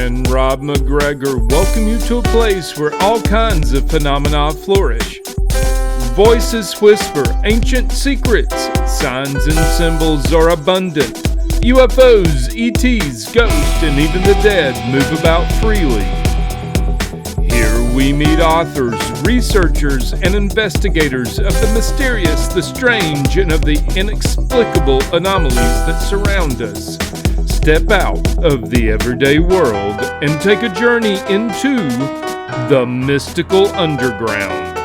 and Rob McGregor welcome you to a place where all kinds of phenomena flourish. Voices whisper ancient secrets, signs and symbols are abundant. UFOs, ETs, ghosts, and even the dead move about freely. Here we meet authors, researchers, and investigators of the mysterious, the strange, and of the inexplicable anomalies that surround us. Step out of the everyday world and take a journey into the mystical underground.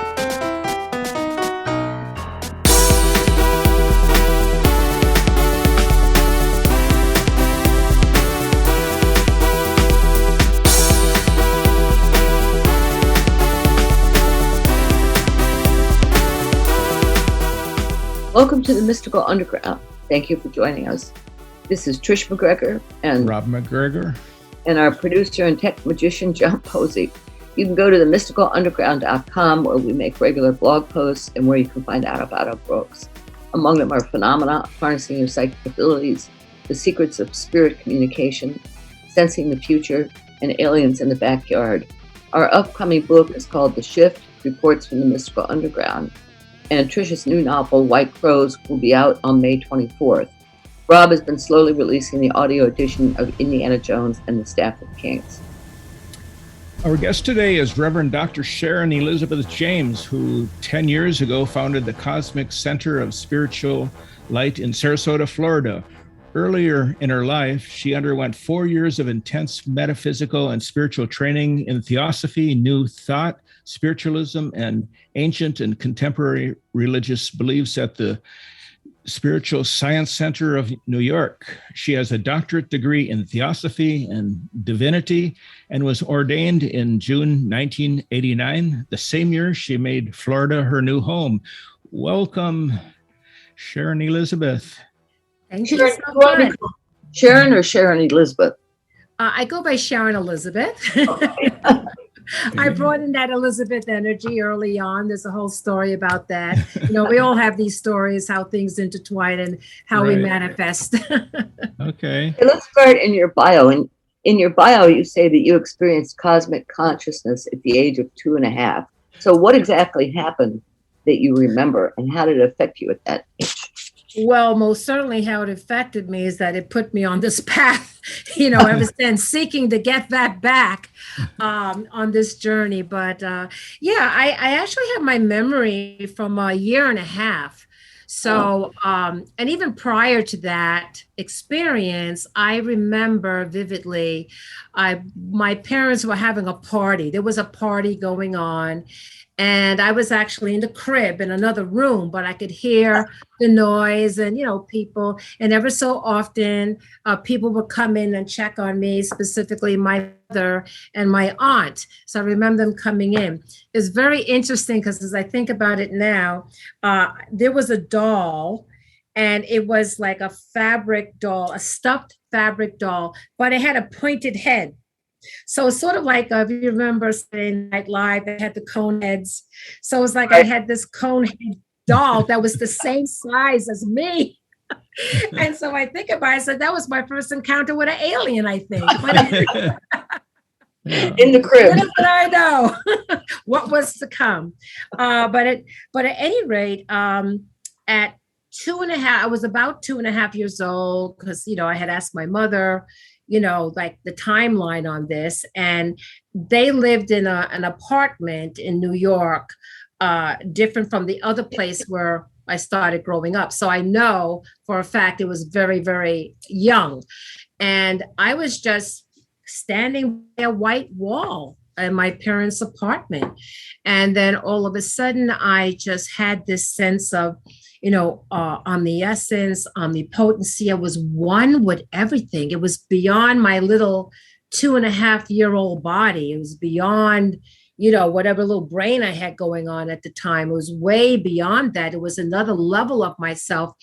Welcome to the Mystical Underground. Thank you for joining us. This is Trish McGregor and Rob McGregor and our producer and tech magician, John Posey. You can go to themysticalunderground.com where we make regular blog posts and where you can find out about our books. Among them are Phenomena, Harnessing Your Psychic Abilities, The Secrets of Spirit Communication, Sensing the Future, and Aliens in the Backyard. Our upcoming book is called The Shift, Reports from the Mystical Underground. And Trish's new novel, White Crows, will be out on May 24th. Rob has been slowly releasing the audio edition of Indiana Jones and the Staff of Kings. Our guest today is Reverend Dr. Sharon-Elizabeth James, who 10 years ago founded the Cosmic Center of Spiritual Light in Sarasota, Florida. Earlier in her life, she underwent 4 years of intense metaphysical and spiritual training in Theosophy, New Thought, Spiritualism, and ancient and contemporary religious beliefs at the Spiritual Science Center of New York. She has a doctorate degree in Theosophy and Divinity and was ordained in June 1989. The same year, she made Florida her new home. Welcome, Sharon-Elizabeth. Thank you so much. Sharon or Sharon-Elizabeth? I go by Sharon-Elizabeth. I brought in that Elizabeth energy early on. There's a whole story about that. We all have these stories, how things intertwine and how we manifest. Okay. Let's start in your bio. In your bio, you say that you experienced cosmic consciousness at the age of 2.5. So what exactly happened that you remember, and how did it affect you at that age? Well, most certainly how it affected me is that it put me on this path, ever since, seeking to get that back on this journey. But I actually have my memory from a year and a half. So, and even prior to that experience, I remember vividly, my parents were having a party. There was a party going on. And I was actually in the crib in another room, but I could hear the noise and, people. And ever so often, people would come in and check on me, specifically my mother and my aunt. So I remember them coming in. It's very interesting because as I think about it now, there was a doll, and it was like a fabric doll, a stuffed fabric doll, but it had a pointed head. So it's sort of like, if you remember Saturday Night Live, they had the cone heads. So it was like I had this cone head doll that was the same size as me. And so I think about it, I said, that was my first encounter with an alien, I think. In the crib. Little did I know what was to come. But at any rate, at 2.5, I was about 2.5 years old because, I had asked my mother, like the timeline on this. And they lived in an apartment in New York, different from the other place where I started growing up. So I know for a fact it was very, very young. And I was just standing by a white wall in my parents' apartment. And then all of a sudden, I just had this sense of, omniscience, omnipotency. I was one with everything. It was beyond my little 2.5-year-old body. It was beyond, whatever little brain I had going on at the time. It was way beyond that. It was another level of myself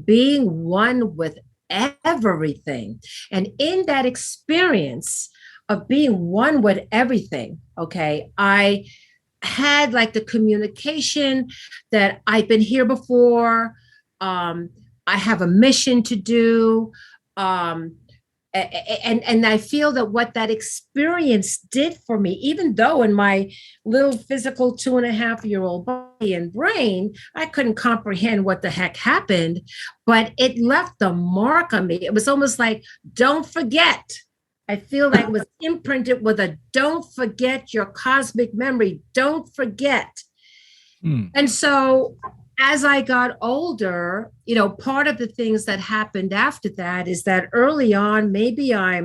being one with everything. And in that experience of being one with everything, I had like the communication that I've been here before. I have a mission to do. and I feel that what that experience did for me, even though in my little physical 2.5-year-old body and brain, I couldn't comprehend what the heck happened, but it left a mark on me. It was almost like, don't forget. I feel like it was imprinted with a don't forget your cosmic memory. Don't forget. And so as I got older, part of the things that happened after that is that early on, maybe I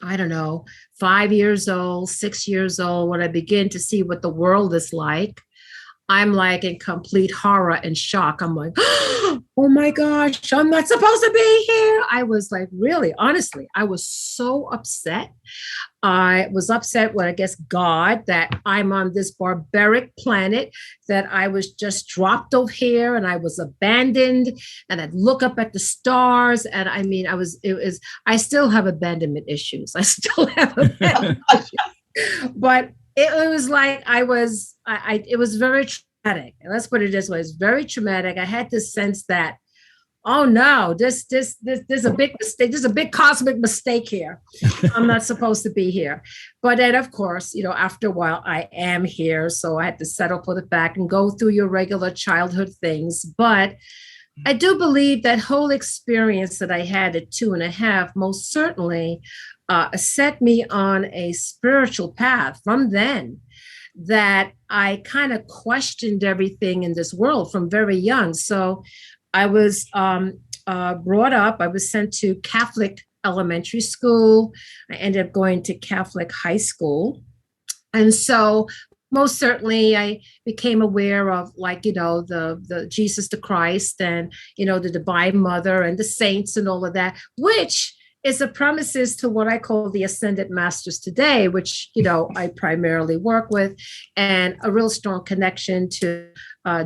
don't know, 5 years old, 6 years old, when I begin to see what the world is like, I'm like in complete horror and shock. I'm like, oh my gosh, I'm not supposed to be here. I was like, really, honestly, I was so upset. I was upset with, I guess, God, that I'm on this barbaric planet, that I was just dropped over here and I was abandoned, and I'd look up at the stars. And I mean, I still have abandonment issues. I still have abandonment issues. But it was like it was very traumatic. And that's what it is. It was very traumatic. I had this sense that, oh no, there's a big mistake. There's a big cosmic mistake here. I'm not supposed to be here. But then, of course, after a while, I am here. So I had to settle for the fact and go through your regular childhood things. But I do believe that whole experience that I had at 2.5 most certainly set me on a spiritual path from then, that I kind of questioned everything in this world from very young. So I was brought up, I was sent to Catholic elementary school. I ended up going to Catholic high school. And so most certainly I became aware of, like, the Jesus the Christ and, the Divine Mother and the saints and all of that, which is a premises to what I call the Ascended Masters today, which, I primarily work with, and a real strong connection to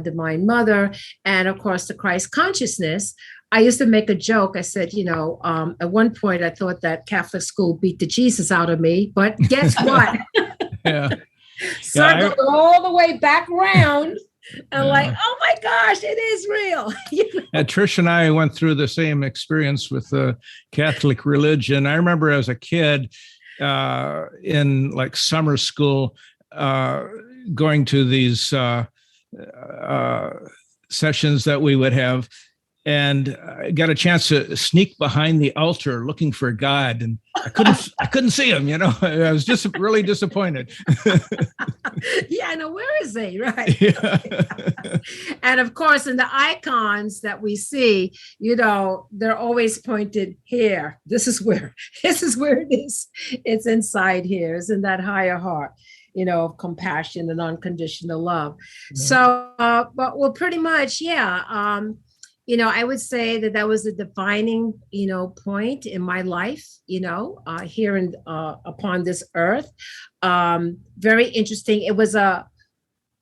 Divine Mother, and of course, the Christ consciousness. I used to make a joke. I said, at one point I thought that Catholic school beat the Jesus out of me, but guess what? Yeah. Circled all the way back around. And like, oh my gosh, it is real. Trish and I went through the same experience with the Catholic religion. I remember as a kid in like summer school, going to these sessions that we would have, and I got a chance to sneak behind the altar looking for God, and I couldn't see him. I was just really disappointed. Yeah, no, where is he? Right. Yeah. And of course, in the icons that we see, they're always pointed here. This is where it is. It's inside here. It's in that higher heart, of compassion and unconditional love. Yeah. So, but pretty much, yeah. I would say that was a defining, point in my life, here upon this earth. Very interesting. It was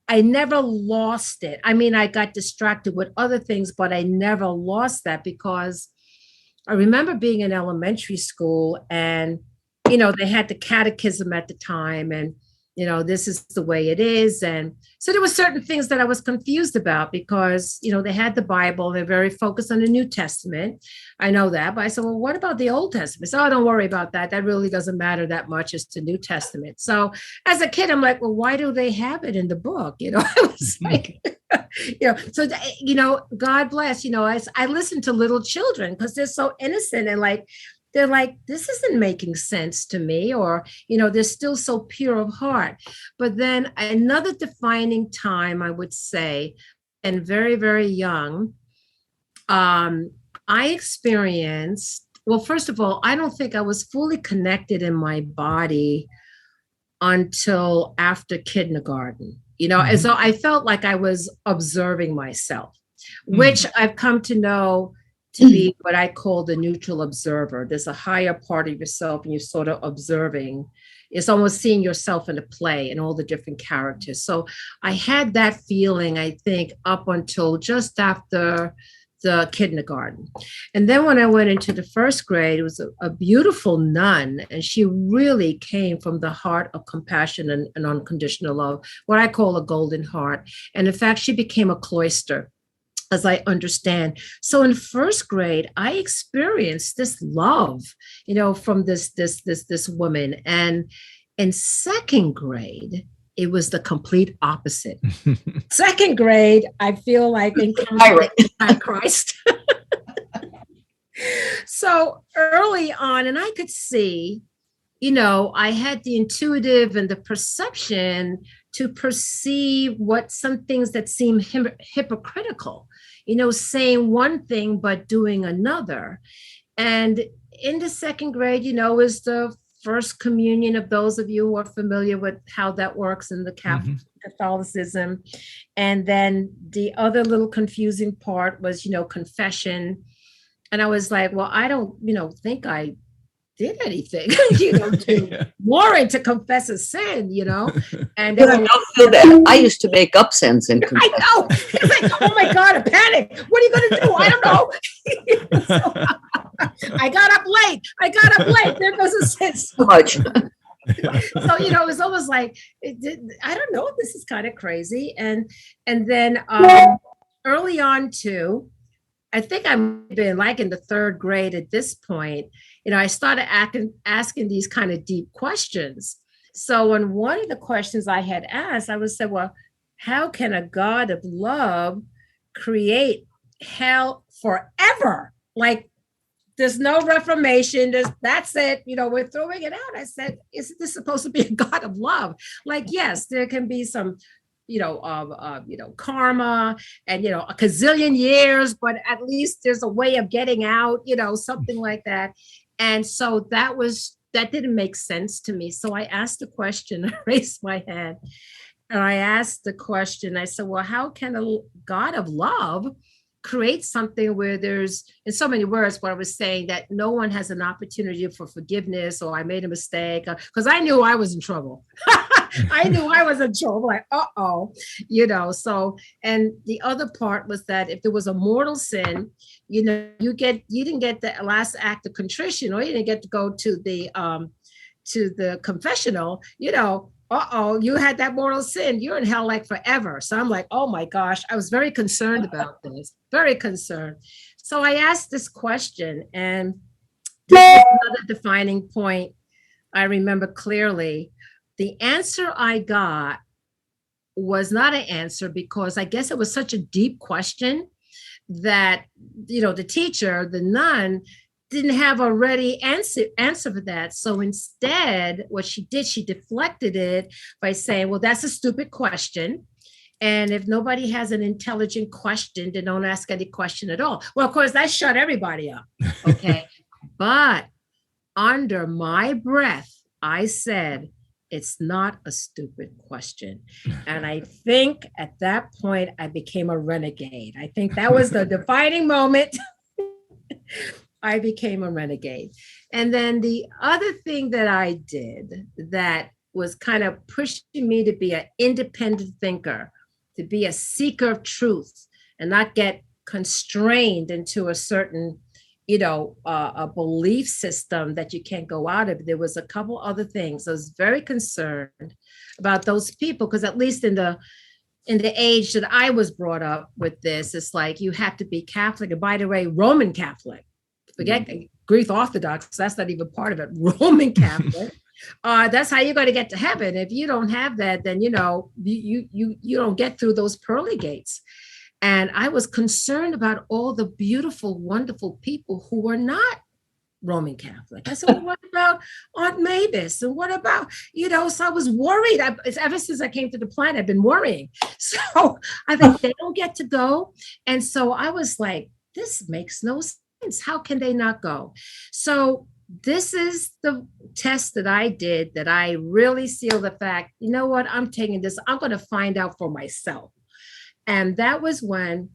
I never lost it. I mean, I got distracted with other things, but I never lost that, because I remember being in elementary school and, they had the catechism at the time, and this is the way it is. And so there were certain things that I was confused about, because, they had the Bible, they're very focused on the New Testament. I know that, but I said, well, what about the Old Testament? So, don't worry about that. That really doesn't matter that much as to New Testament. So as a kid, I'm like, well, why do they have it in the book? I was like, so, God bless, I listen to little children because they're so innocent and like, they're like, this isn't making sense to me, or, they're still so pure of heart. But then another defining time, I would say, and very, very young, I experienced, well, first of all, I don't think I was fully connected in my body until after kindergarten, and so I felt like I was observing myself, which I've come to know to be what I call the neutral observer. There's a higher part of yourself and you're sort of observing. It's almost seeing yourself in a play and all the different characters. So I had that feeling, I think, up until just after the kindergarten. And then when I went into the first grade, it was a beautiful nun, and she really came from the heart of compassion and unconditional love, what I call a golden heart. And in fact, she became a cloister. as I understand. So in first grade, I experienced this love, from this woman. And in second grade, it was the complete opposite. Second grade, I feel like encountering Christ. So early on, and I could see, I had the intuitive and the perception to perceive some things that seem hypocritical, saying one thing but doing another. And in the second grade, is the first communion of those of you who are familiar with how that works in the Catholicism. And then the other little confusing part was, confession. And I was like, well, I don't, think I did anything, to warrant to confess a sin, And I don't feel that. I used to make up sins and confess. I know. It's like, oh my God, a panic. What are you going to do? I don't know. So, I got up late. There goes a sin. So much. So, it was almost like, I don't know, this is kind of crazy. And then early on too, I think I've been like in the third grade at this point, I started asking these kind of deep questions. So on one of the questions I had asked, I was said, well, how can a God of love create hell forever? Like, there's no reformation. That's it. We're throwing it out. I said, isn't this supposed to be a God of love? Like, yes, there can be some karma and, a gazillion years, but at least there's a way of getting out, something like that. And so that didn't make sense to me. So I asked the question, I raised my hand and I asked the question, I said, well, how can a God of love create something where there's, in so many words, what I was saying, that no one has an opportunity for forgiveness, or I made a mistake, because I knew I was in trouble. I knew I was in trouble, like, so, and the other part was that if there was a mortal sin, you didn't get the last act of contrition, or you didn't get to go to the confessional, you had that mortal sin, you're in hell like forever. So I'm like, oh my gosh, I was very concerned about this, very concerned. So I asked this question, and this is another defining point I remember clearly. The answer I got was not an answer, because I guess it was such a deep question that, the teacher, the nun, didn't have a ready answer for that. So instead, what she did, she deflected it by saying, well, that's a stupid question. And if nobody has an intelligent question, then don't ask any question at all. Well, of course, that shut everybody up. Okay. But under my breath, I said, it's not a stupid question. And I think at that point, I became a renegade. I think that was the defining moment. I became a renegade. And then the other thing that I did that was kind of pushing me to be an independent thinker, to be a seeker of truth, and not get constrained into a certain, a belief system that you can't go out of. There was a couple other things. I was very concerned about those people, because at least in the age that I was brought up with this, it's like you have to be Catholic. And by the way, Roman Catholic. Forget Greek Orthodox, that's not even part of it. Roman Catholic. That's how you're going to get to heaven. If you don't have that, then you don't get through those pearly gates. And I was concerned about all the beautiful, wonderful people who were not Roman Catholic. I said, well, what about Aunt Mavis? And what about, so I was worried. Ever since I came to the planet, I've been worrying. So I think they don't get to go. And so I was like, this makes no sense. How can they not go? So this is the test that I did, that I really sealed the fact, you know what, I'm taking this, I'm going to find out for myself. And that was when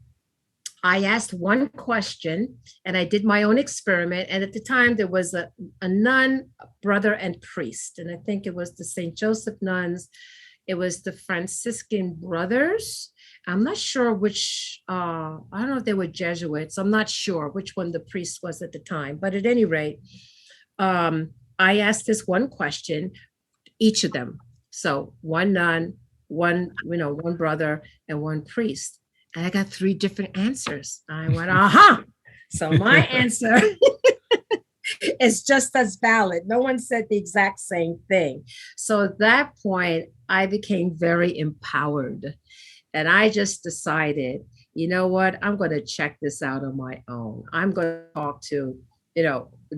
I asked one question, and I did my own experiment. And at the time there was a nun, a brother, and priest. And I think it was the St. Joseph nuns. It was the Franciscan brothers. I'm not sure which, I don't know if they were Jesuits. I'm not sure which one the priest was at the time. But at any rate, I asked this one question, each of them. So one nun, one brother, and one priest. And I got 3 different answers. I went, aha. So my answer is just as valid. No one said the exact same thing. So at that point, I became very empowered. And I just decided, you know what, I'm going to check this out on my own. I'm going to talk to,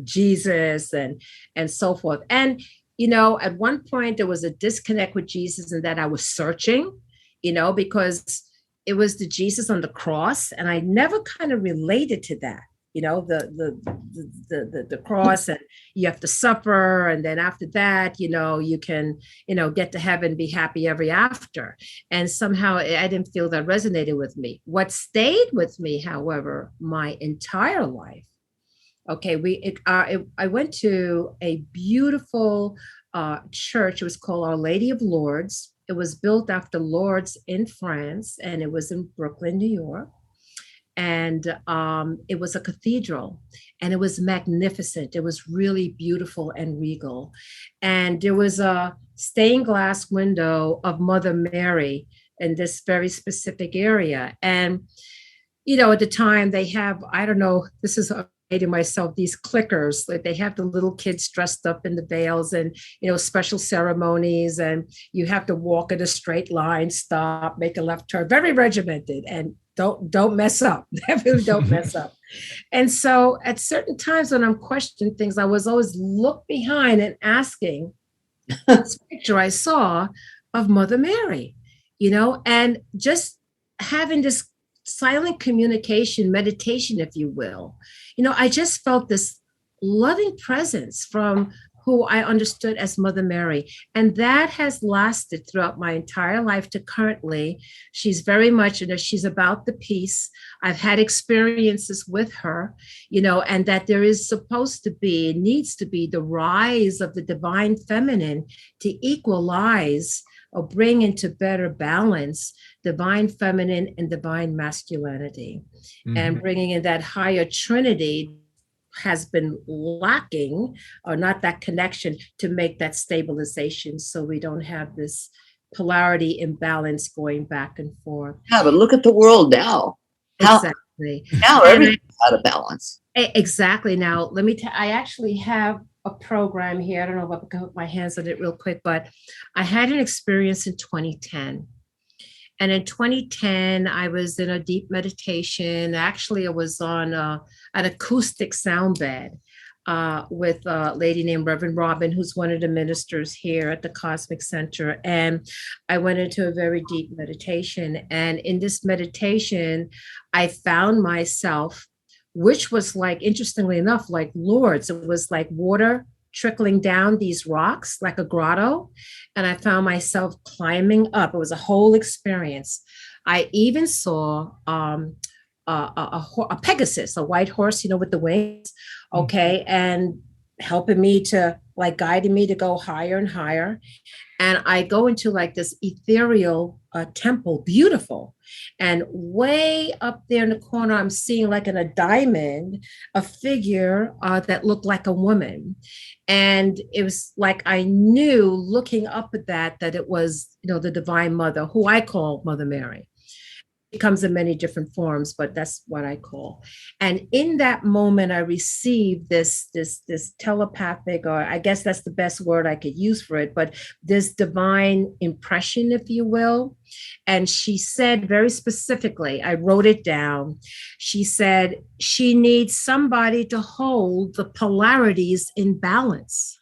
Jesus and so forth. And, at one point there was a disconnect with Jesus in that I was searching, because it was the Jesus on the cross. And I never kind of related to that. The cross, and you have to suffer, and then after that, you can, get to heaven, be happy ever after. And somehow I didn't feel that resonated with me. What stayed with me, however, my entire life. Okay, I went to a beautiful church. It was called Our Lady of Lourdes. It was built after Lourdes in France, and it was in Brooklyn, New York. And it was a cathedral, and it was magnificent. It was really beautiful and regal. And there was a stained glass window of Mother Mary in this very specific area. And, at the time they have, I don't know, this is to myself, these clickers, like they have the little kids dressed up in the veils and, special ceremonies, and you have to walk in a straight line, stop, make a left turn, very regimented, and don't mess up. Definitely don't mess up. And so at certain times when I'm questioning things, I was always look behind and asking this picture I saw of Mother Mary, and just having this silent communication, meditation, if you will. I just felt this loving presence from who I understood as Mother Mary. And that has lasted throughout my entire life to currently. She's very much, she's about the peace. I've had experiences with her, and that there is supposed to be, needs to be the rise of the divine feminine to equalize or bring into better balance divine feminine and divine masculinity. Mm-hmm. And bringing in that higher trinity has been lacking, or not that connection to make that stabilization, so we don't have this polarity imbalance going back and forth. Yeah, but look at the world now. Exactly. Now everything's out of balance. Exactly. Now, let me I actually have a program here. I don't know if I can put my hands on it real quick, but I had an experience in 2010. And in 2010, I was in a deep meditation. Actually, I was on an acoustic sound bed with a lady named Reverend Robin, who's one of the ministers here at the Cosmic Center. And I went into a very deep meditation. And in this meditation, I found myself, which was like, interestingly enough, like Lourdes. It was like water trickling down these rocks like a grotto. And I found myself climbing up. It was a whole experience. I even saw a Pegasus, a white horse, with the wings. Okay. And helping me to guiding me to go higher and higher. And I go into like this ethereal temple, beautiful. And way up there in the corner, I'm seeing like in a diamond, a figure that looked like a woman. And it was like, I knew looking up at that it was, the Divine Mother, who I call Mother Mary. It comes in many different forms, but that's what I call. And in that moment, I received this telepathic, or I guess that's the best word I could use for it, but this divine impression, if you will. And she said very specifically, I wrote it down. She said she needs somebody to hold the polarities in balance.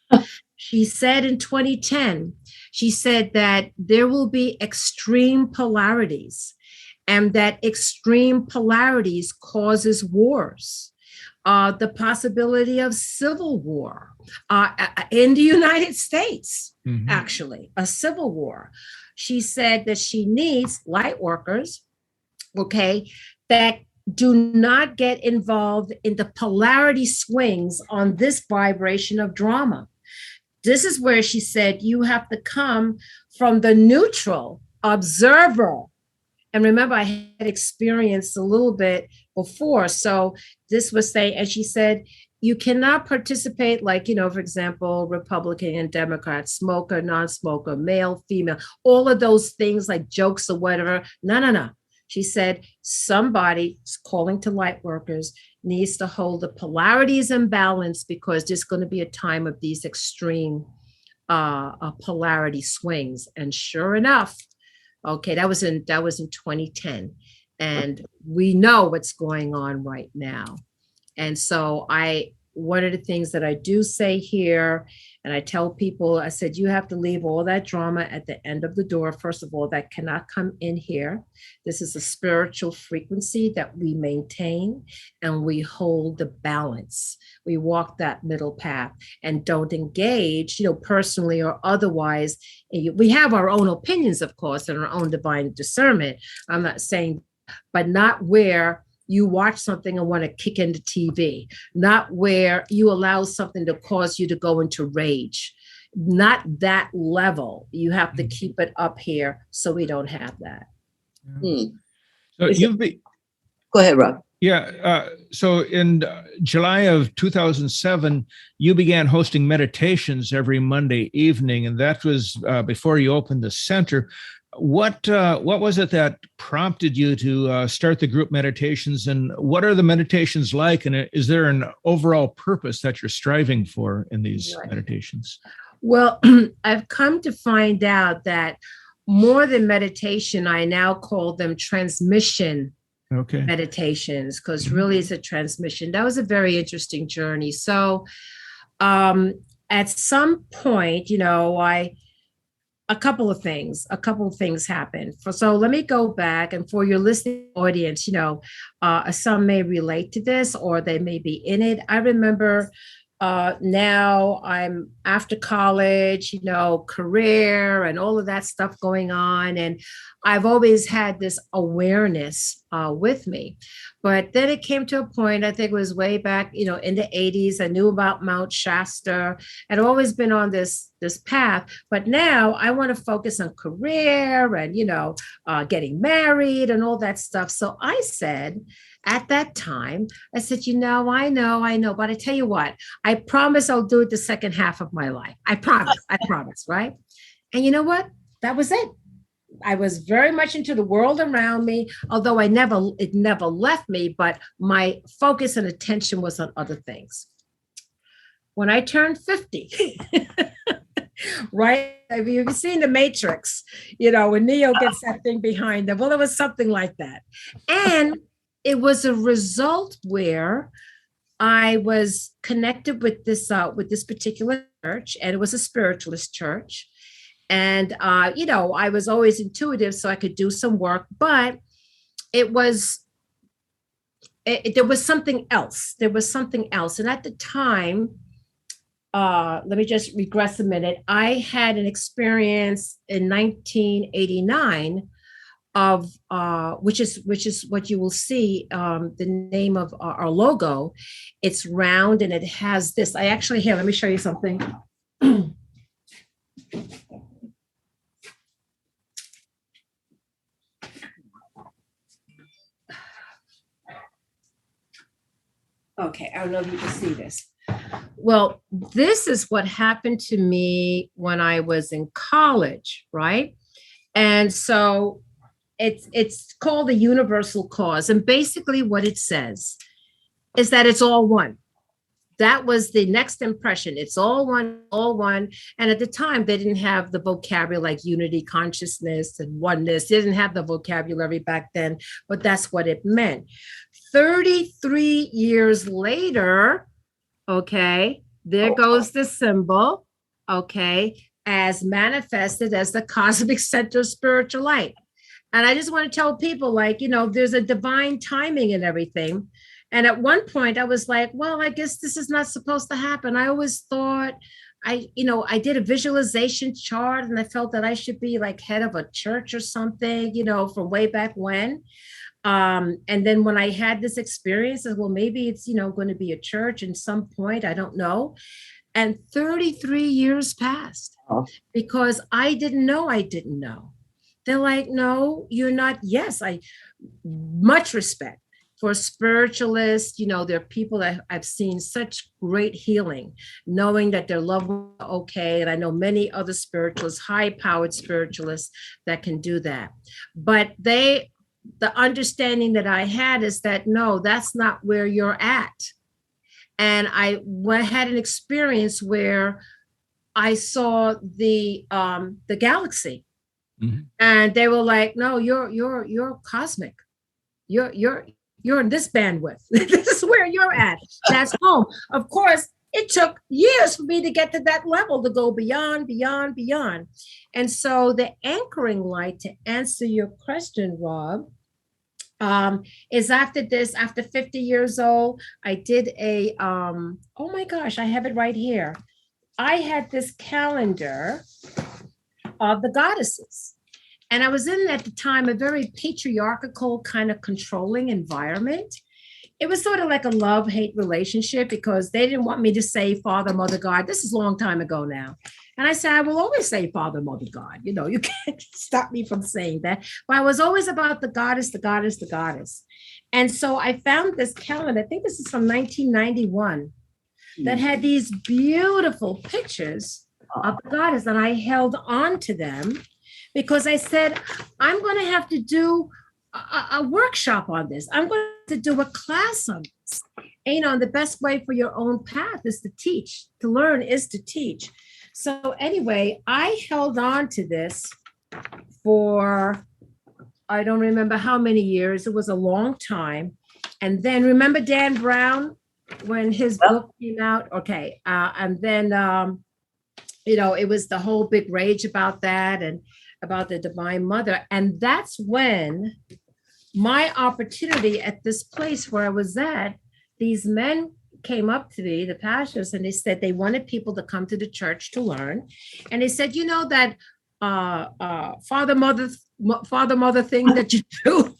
She said in 2010, she said that there will be extreme polarities. And that extreme polarities causes wars, the possibility of civil war in the United States, actually, a civil war. She said that she needs light workers, okay, that do not get involved in the polarity swings on this vibration of drama. This is where she said you have to come from the neutral observer. And remember, I had experienced a little bit before. So this was saying, and she said, you cannot participate for example, Republican and Democrat, smoker, non-smoker, male, female, all of those things like jokes or whatever. No. She said, somebody calling to light workers needs to hold the polarities in balance, because there's going to be a time of these extreme polarity swings. And sure enough, okay, that was in 2010. And we know what's going on right now. And so one of the things that I do say here, and I tell people, I said, you have to leave all that drama at the end of the door. First of all, that cannot come in here. This is a spiritual frequency that we maintain, and we hold the balance. We walk that middle path and don't engage, personally or otherwise. We have our own opinions, of course, and our own divine discernment. I'm not saying, but not where you watch something and want to kick into TV, not where you allow something to cause you to go into rage, not that level. You have to keep it up here so we don't have that. So Go ahead, Rob. Yeah. So in July of 2007, you began hosting meditations every Monday evening, and that was before you opened the center. What was it that prompted you to start the group meditations, and what are the meditations like? And is there an overall purpose that you're striving for in these meditations? Well, I've come to find out that more than meditation, I now call them transmission meditations, because really it's a transmission. That was a very interesting journey. So at some point, a couple of things happened. So let me go back, and for your listening audience, some may relate to this or they may be in it. I remember now I'm after college, career and all of that stuff going on. And I've always had this awareness with me. But then it came to a point, I think it was way back, in the 80s. I knew about Mount Shasta. I'd always been on this path. But now I want to focus on career and, getting married and all that stuff. So I said, at that time, I said, I know, but I tell you what, I promise I'll do it the second half of my life. I promise, right? And you know what? That was it. I was very much into the world around me, although it never left me, but my focus and attention was on other things. When I turned 50, right? Have you seen The Matrix? When Neo gets that thing behind him. Well, it was something like that. And it was a result where I was connected with this particular church, and it was a spiritualist church. And, I was always intuitive, so I could do some work, but there was something else. There was something else. And at the time, let me just regress a minute. I had an experience in 1989 of which is what you will see, the name of our logo. It's round and it has this. Let me show you something. Okay, I don't know if you can see this. Well, this is what happened to me when I was in college, right? And so it's called the universal cause. And basically what it says is that it's all one. That was the next impression. It's all one, all one. And at the time, they didn't have the vocabulary like unity, consciousness, and oneness. They didn't have the vocabulary back then, but that's what it meant. 33 years later, okay, there goes the symbol, okay, as manifested as the cosmic center of spiritual light. And I just want to tell people, there's a divine timing and everything. And at one point I was like, well, I guess this is not supposed to happen. I always thought I did a visualization chart and I felt that I should be like head of a church or something, from way back when. And then when I had this experience, well, maybe it's, going to be a church in some point, I don't know. And 33 years passed because I didn't know. They're like, no, you're not. Yes, much respect for spiritualists. There are people that I've seen such great healing, knowing that their loved ones are okay. And I know many other spiritualists, high-powered spiritualists that can do that. But the understanding that I had is that, no, that's not where you're at. And I had an experience where I saw the galaxy, and they were like, "No, you're cosmic. You're in this bandwidth. This is where you're at. That's home." Of course, it took years for me to get to that level, to go beyond, beyond, beyond. And so the anchoring light, to answer your question, Rob, is after this, after 50 years old, I did a, oh my gosh, I have it right here. I had this calendar of the goddesses. And I was in, at the time, a very patriarchal kind of controlling environment. It was sort of like a love-hate relationship, because they didn't want me to say Father, Mother, God. This is a long time ago now. And I said, I will always say Father, Mother, God. You know, you can't stop me from saying that. But I was always about the goddess, the goddess, the goddess. And so I found this calendar, I think this is from 1991, that had these beautiful pictures of the goddess. And I held on to them because I said, I'm going to have to do a workshop on this. I'm going to do a class on this. And, you know, the best way for your own path is to teach. To learn is to teach. So anyway, I held on to this for, I don't remember how many years. It was a long time. And then remember Dan Brown, when his book came out? Okay. And then, you know, it was the whole big rage about that and about the Divine Mother. And that's when my opportunity at this place where I was at, these men came up to me, the pastors, and they said they wanted people to come to the church to learn. And they said, you know, that father mother thing that you do,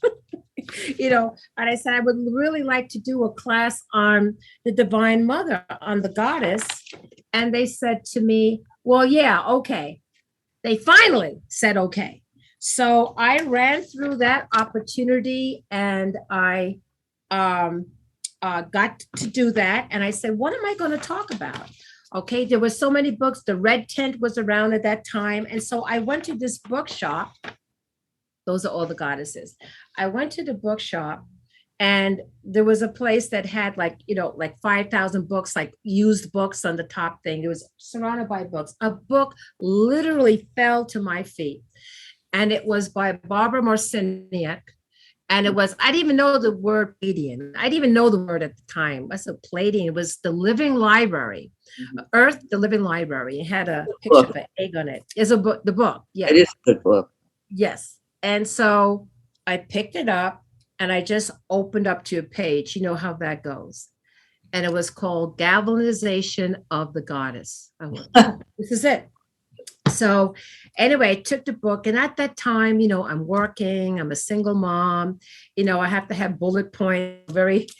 you know. And I said, I would really like to do a class on the Divine Mother, on the goddess. And they said to me, well, yeah, okay. They finally said, okay. So I ran through that opportunity, and I got to do that. And I said, what am I going to talk about? Okay, there were so many books. The Red Tent was around at that time. And so I went to this bookshop. Those are all the goddesses. I went to the bookshop, and there was a place that had like, you know, like 5,000 books, like used books on the top thing. It was surrounded by books. A book literally fell to my feet. And it was by Barbara Marciniak. And it was, I didn't even know the word Palladian. I didn't even know the word at the time. I said Palladian. It was the Living Library, Earth, the Living Library. It had a picture of an egg on it. It's a book, the book. Yeah. It is a good book. Yes. And so I picked it up and I just opened up to a page. You know how that goes. And it was called Galvanization of the Goddess. I went, oh, this is it. So anyway, I took the book, and at that time, you know, I'm working, I'm a single mom, you know, I have to have bullet points,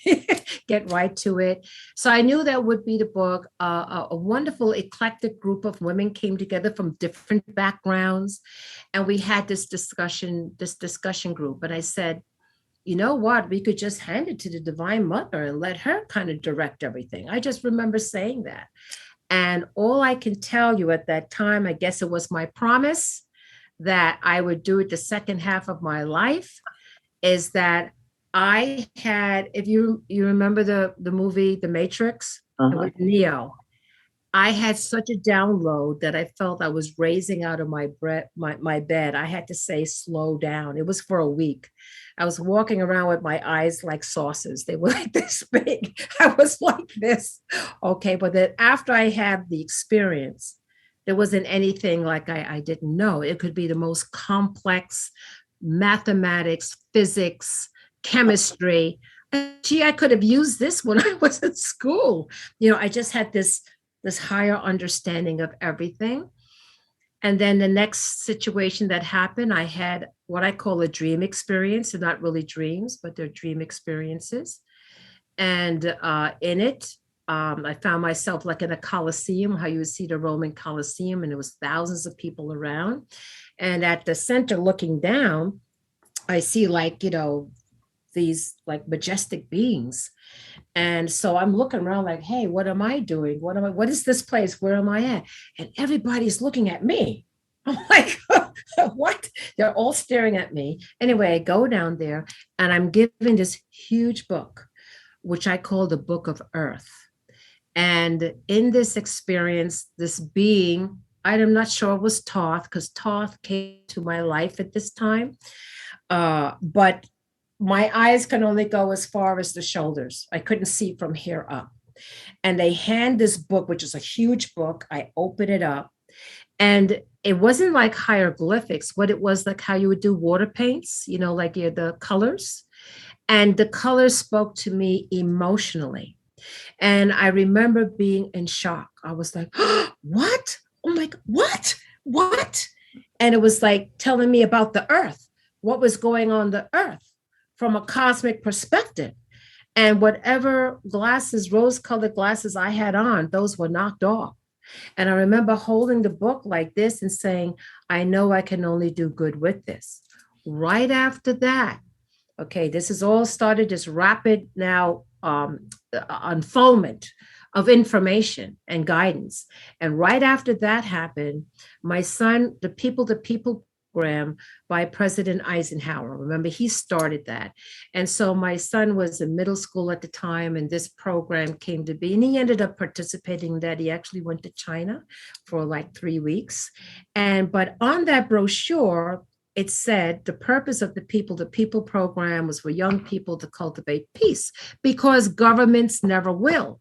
get right to it. So I knew that would be the book. A wonderful eclectic group of women came together from different backgrounds, and we had this discussion group. And I said, you know what, we could just hand it to the Divine Mother and let her kind of direct everything. I just remember saying that. And all I can tell you at that time, I guess it was my promise that I would do it the second half of my life, is that I had, if you remember the movie, The Matrix, with Neo, I had such a download that I felt I was raising out of my bed. I had to say, slow down. It was for a week. I was walking around with my eyes like saucers. They were like this big. I was like this. Okay, but then after I had the experience, there wasn't anything like I didn't know. It could be the most complex mathematics, physics, chemistry. Gee, I could have used this when I was at school. You know, I just had this higher understanding of everything. And then the next situation that happened, I had what I call a dream experience. They're not really dreams, but they're dream experiences. And in it, I found myself like in a Colosseum, how you would see the Roman Colosseum, and there was thousands of people around. And at the center looking down, I see like, you know, these like majestic beings. And so I'm looking around like, hey, what am I doing? What is this place? Where am I at? And everybody's looking at me. I'm like, what? They're all staring at me. Anyway, I go down there and I'm given this huge book, which I call the Book of Earth. And in this experience, this being, I'm not sure it was Thoth, because Thoth came to my life at this time. But my eyes can only go as far as the shoulders. I couldn't see from here up. And they hand this book, which is a huge book. I open it up. And it wasn't like hieroglyphics. What it was like how you would do water paints, like the colors. And the colors spoke to me emotionally. And I remember being in shock. I was like, what? Oh my God, what? And it was like telling me about the earth, what was going on the earth from a cosmic perspective. And whatever glasses, rose-colored glasses I had on, those were knocked off. And I remember holding the book like this and saying, I know I can only do good with this. Right after that, okay, this has all started this rapid now unfoldment of information and guidance. And right after that happened, my son, the People to People program by President Eisenhower. Remember, he started that. And so my son was in middle school at the time, and this program came to be, and he ended up participating in that. He actually went to China for like 3 weeks. But on that brochure, it said the purpose of the People to People program was for young people to cultivate peace because governments never will.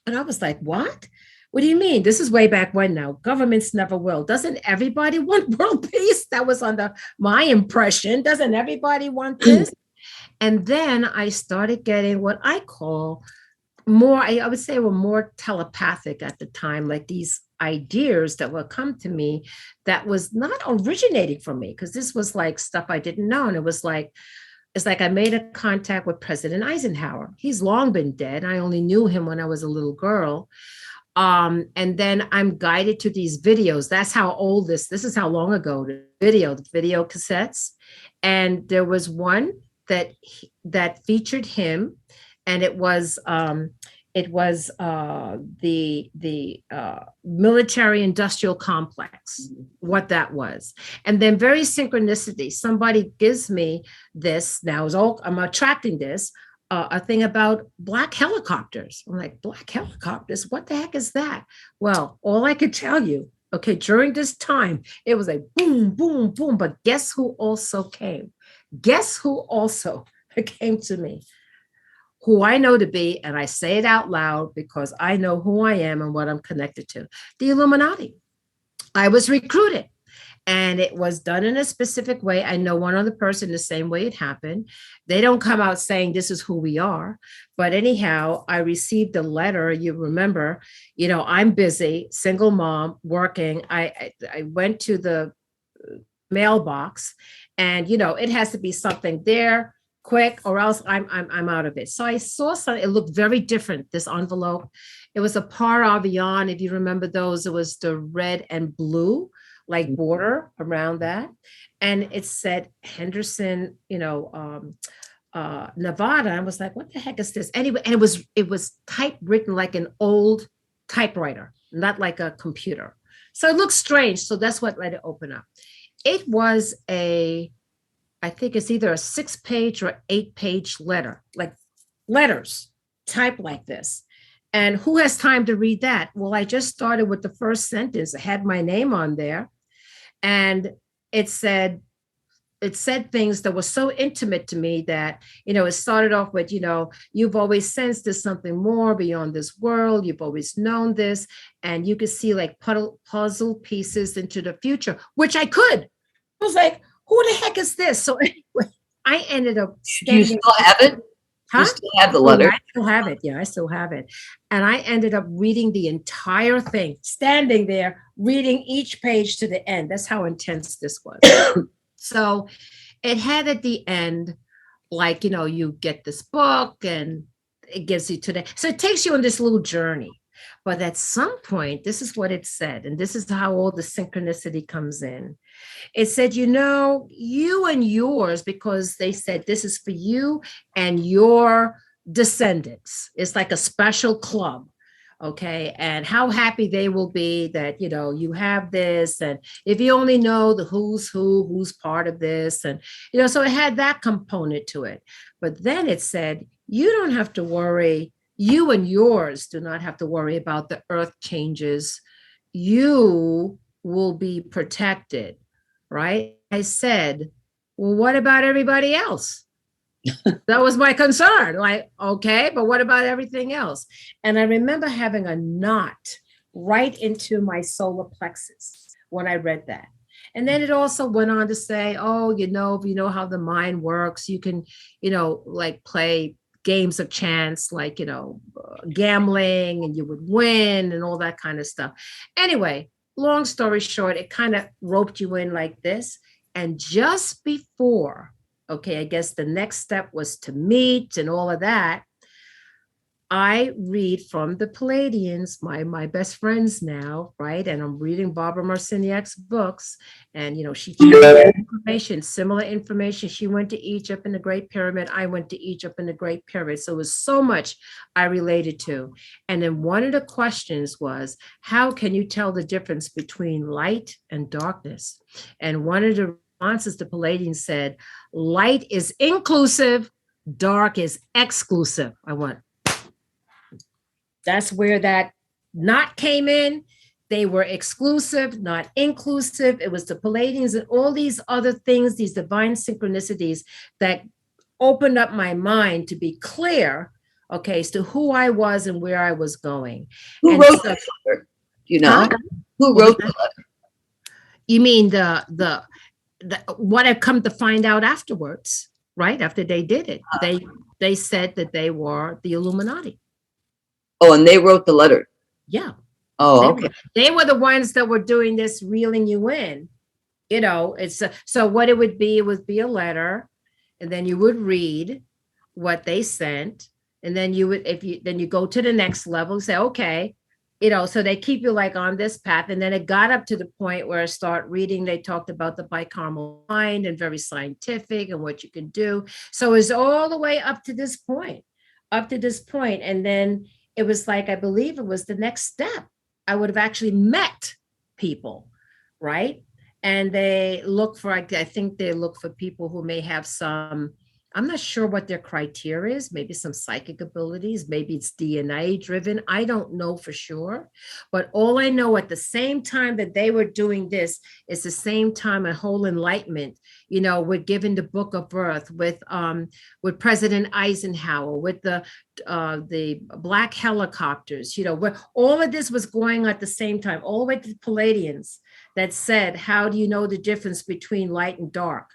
And I was like, what? What do you mean? This is way back when now. Governments never will. Doesn't everybody want world peace? That was under my impression. Doesn't everybody want this? And then I started getting what I call more, I would say were more telepathic at the time, like these ideas that would come to me that was not originating from me, because this was like stuff I didn't know. And it's like I made a contact with President Eisenhower. He's long been dead. I only knew him when I was a little girl. And then I'm guided to these videos. That's how old this is how long ago the video cassettes. And there was one that featured him, and it was the military industrial complex, what that was. And then very synchronicity, somebody gives me this, now I'm attracting this, a thing about black helicopters. I'm like, black helicopters? What the heck is that? Well, all I could tell you, okay, during this time, it was like boom, boom, boom. But guess who also came? Guess who also came to me? Who I know to be, and I say it out loud because I know who I am and what I'm connected to, the Illuminati. I was recruited, and it was done in a specific way. I know one other person the same way it happened. They don't come out saying this is who we are. But anyhow, I received a letter. You remember, I'm busy, single mom, working. I went to the mailbox, and, it has to be something there quick, or else I'm out of it. So I saw something, it looked very different, this envelope. It was a par avion, if you remember those. It was the red and blue, like border around that. And it said Henderson, Nevada. I was like, what the heck is this? Anyway, and it was typewritten like an old typewriter, not like a computer. So it looked strange. So that's what let it open up. It was I think it's either a 6-page or 8-page letter, like letters typed like this. And who has time to read that? Well, I just started with the first sentence. It had my name on there. And it said things that were so intimate to me that, it started off with, you've always sensed there's something more beyond this world. You've always known this. And you could see like puzzle pieces into the future, which I could. I was like, who the heck is this? So anyway, I ended up. Do you still have it? Huh? You still have the letter? I still have it. Yeah, I still have it. And I ended up reading the entire thing, standing there, reading each page to the end. That's how intense this was. So it had at the end, like, you get this book and it gives you today. So it takes you on this little journey. But at some point, this is what it said, and this is how all the synchronicity comes in. It said, you and yours, because they said this is for you and your descendants. It's like a special club. Okay. And how happy they will be that, you have this. And if you only know the who's part of this. And, so it had that component to it. But then it said, you don't have to worry. You and yours do not have to worry about the earth changes. You will be protected. Right. I said, well, what about everybody else? That was my concern. Like, okay, but what about everything else? And I remember having a knot right into my solar plexus when I read that. And then it also went on to say, oh, if you know how the mind works, you can, like play games of chance, like, gambling, and you would win and all that kind of stuff. Anyway, long story short, it kind of roped you in like this. And just before, okay, I guess the next step was to meet and all of that, I read from the Palladians, my best friends now, right? And I'm reading Barbara Marciniak's books. And, she shared information, similar information. She went to Egypt in the Great Pyramid. I went to Egypt in the Great Pyramid. So it was so much I related to. And then one of the questions was, how can you tell the difference between light and darkness? And one of the responses the Palladians said, light is inclusive, dark is exclusive. I went, that's where that knot came in. They were exclusive, not inclusive. It was the Palladians and all these other things, these divine synchronicities that opened up my mind to be clear, okay, as to who I was and where I was going. Who wrote the letter? Do you know? Huh? Who wrote the letter? You mean the what I've come to find out afterwards, right? After they did it, they said that they were the Illuminati. Oh, and they wrote the letter. Yeah. Oh, okay. They were the ones that were doing this, reeling you in. It's so what it would be a letter, and then you would read what they sent, and then you go to the next level and say, okay, so they keep you like on this path. And then it got up to the point where I start reading, they talked about the bicameral mind and very scientific and what you can do. So it's all the way up to this point. And then it was like, I believe it was the next step. I would have actually met people, right? And they look for, I think they look for people who may have some, I'm not sure what their criteria is, maybe some psychic abilities, maybe it's DNA driven. I don't know for sure. But all I know at the same time that they were doing this is the same time a whole enlightenment, we're given the Book of Birth with President Eisenhower, with the black helicopters, where all of this was going at the same time, all the way to the Palladians that said, how do you know the difference between light and dark?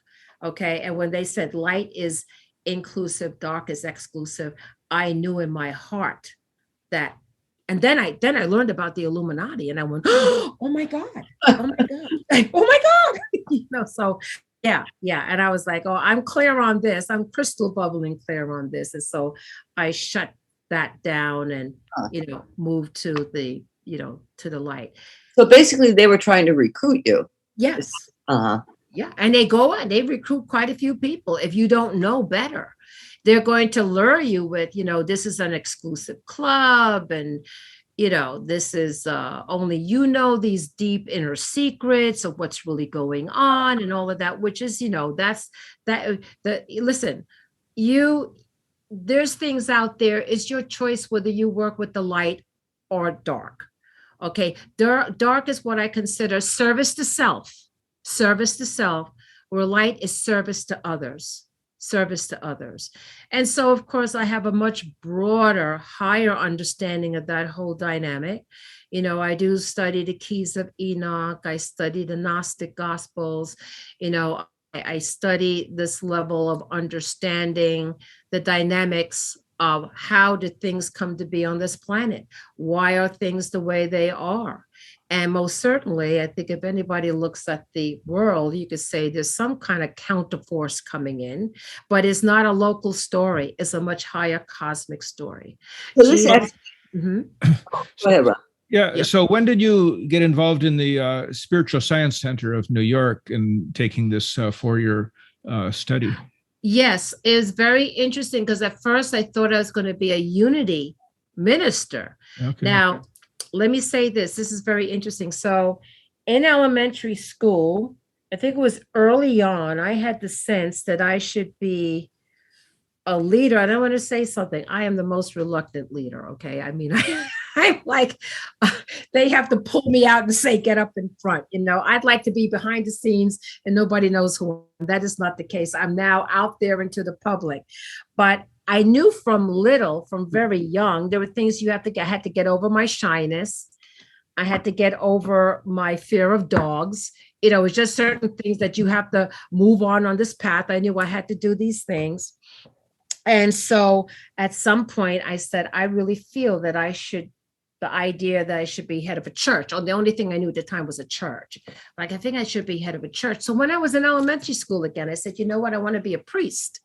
Okay. And when they said light is inclusive, dark is exclusive, I knew in my heart that. And then I learned about the Illuminati, and I went, oh my God, oh my God, oh my God. So yeah. And I was like, oh, I'm clear on this. I'm crystal bubbling clear on this. And so I shut that down and, moved to the, to the light. So basically they were trying to recruit you. Yes. Uh-huh. Yeah. And they go on, they recruit quite a few people. If you don't know better, they're going to lure you with, this is an exclusive club, and, this is only, these deep inner secrets of what's really going on and all of that, which is, listen, there's things out there. It's your choice whether you work with the light or dark. Okay. Dark is what I consider service to self, where light is service to others. And so, of course, I have a much broader, higher understanding of that whole dynamic. I do study the keys of Enoch. I study the Gnostic Gospels. I study this level of understanding the dynamics of how did things come to be on this planet? Why are things the way they are? And most certainly, I think if anybody looks at the world, you could say there's some kind of counterforce coming in, but it's not a local story. It's a much higher cosmic story. So go ahead, Rob. Yeah. So when did you get involved in the Spiritual Science Center of New York and taking this 4-year study? Yes, it was very interesting because at first I thought I was going to be a unity minister. Okay. Now, let me say this. This is very interesting. So in elementary school, I think it was early on, I had the sense that I should be a leader. I don't want to say something. I am the most reluctant leader. Okay. I mean, I'm like, they have to pull me out and say, get up in front. I'd like to be behind the scenes and nobody knows who I am. That is not the case. I'm now out there into the public. But I knew from very young, there were things I had to get over my shyness. I had to get over my fear of dogs. It's just certain things that you have to move on this path. I knew I had to do these things. And so at some point I said, I really feel that the idea that I should be head of a church, or the only thing I knew at the time was a church. Like, I think I should be head of a church. So when I was in elementary school again, I said, you know what? I want to be a priest.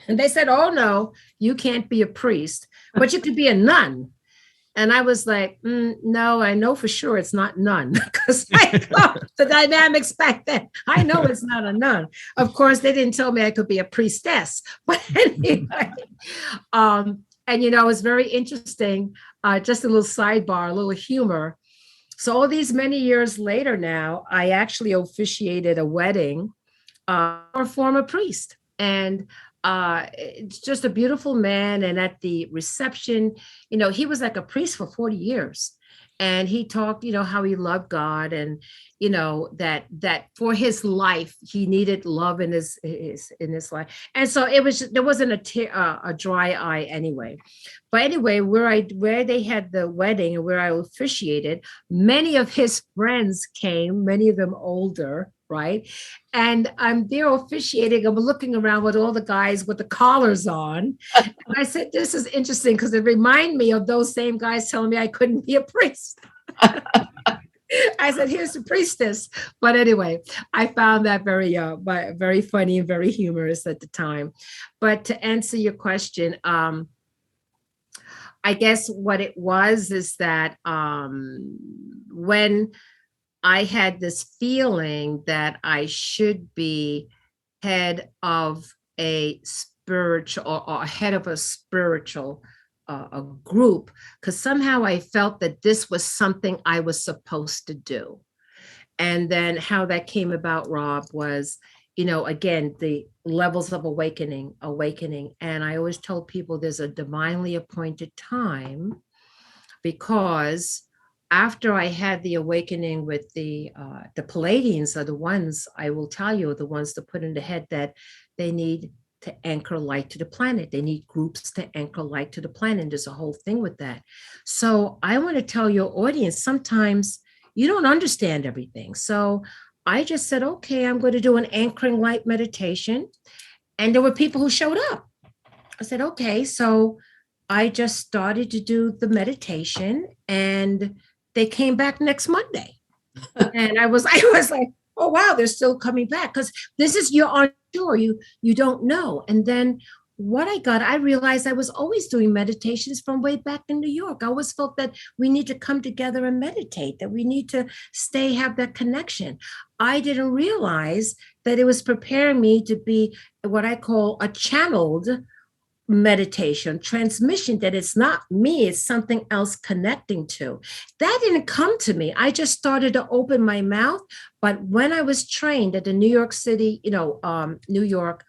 And they said, oh no, you can't be a priest, but you could be a nun. And I was like, no, I know for sure it's not nun, because I know the dynamics back then. I know it's not a nun. Of course, they didn't tell me I could be a priestess. But anyway, and it was very interesting. Just a little sidebar, a little humor. So all these many years later now, I actually officiated a wedding for a former priest. And it's just a beautiful man. And at the reception, he was like a priest for 40 years. And he talked, how he loved God, and, that for his life, he needed love in his life. And so there wasn't a dry eye anyway. But anyway, where they had the wedding and where I officiated, many of his friends came, many of them older, right? And I'm there officiating. I'm looking around with all the guys with the collars on. And I said, this is interesting, because it reminded me of those same guys telling me I couldn't be a priest. I said, here's the priestess. But anyway, I found that very funny and very humorous at the time. But to answer your question, I guess what it was is that when I had this feeling that I should be head of a spiritual, or head of a spiritual a group, because somehow I felt that this was something I was supposed to do. And then how that came about, Rob, was, again, the levels of awakening. And I always told people there's a divinely appointed time, because after I had the awakening with the Palladians are the ones, I will tell you, the ones that put in the head that they need to anchor light to the planet. They need groups to anchor light to the planet. There's a whole thing with that. So I want to tell your audience, sometimes you don't understand everything. So I just said, okay, I'm going to do an anchoring light meditation. And there were people who showed up. I said, okay. So I just started to do the meditation, and they came back next Monday. And I was like, oh, wow, they're still coming back, because this is, you're unsure, you don't know. And then I realized I was always doing meditations from way back in New York. I always felt that we need to come together and meditate, that we need to have that connection. I didn't realize that it was preparing me to be what I call a channeled meditation, transmission, that it's not me, it's something else connecting to. That didn't come to me. I just started to open my mouth. But when I was trained at the New York City, New York